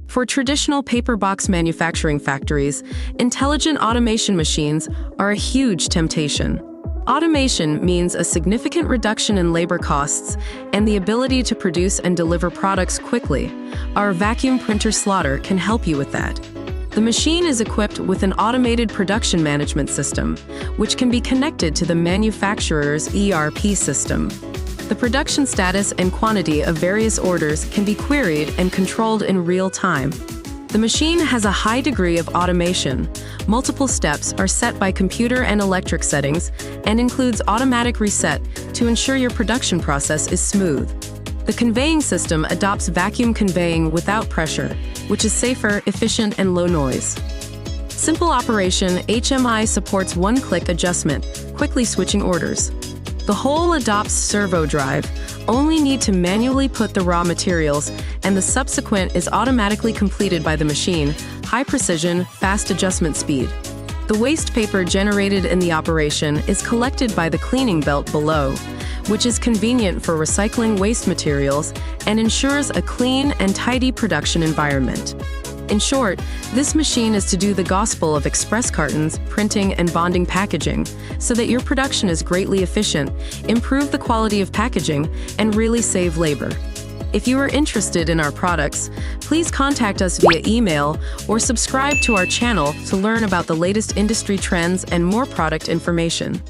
For traditional paper box manufacturing factories, intelligent automation machines are a huge temptation. Automation means a significant reduction in labor costs and the ability to produce and deliver products quickly. Our vacuum printer Slaughter can help you with that. The machine is equipped with an automated production management system, which can be connected to the manufacturer's ERP system. The production status and quantity of various orders can be queried and controlled in real time. The machine has a high degree of automation. Multiple steps are set by computer and electric settings and includes automatic reset to ensure your production process is smooth. The conveying system adopts vacuum conveying without pressure, which is safer, efficient, and low noise. Simple operation, HMI supports one-click adjustment, quickly switching orders. The whole adopts servo drive, only need to manually put the raw materials, and the subsequent is automatically completed by the machine, high precision, fast adjustment speed. The waste paper generated in the operation is collected by the cleaning belt below, which is convenient for recycling waste materials and ensures a clean and tidy production environment. In short, this machine is to do the gospel of express cartons, printing, and bonding packaging, so that your production is greatly efficient, improve the quality of packaging, and really save labor. If you are interested in our products, please contact us via email or subscribe to our channel to learn about the latest industry trends and more product information.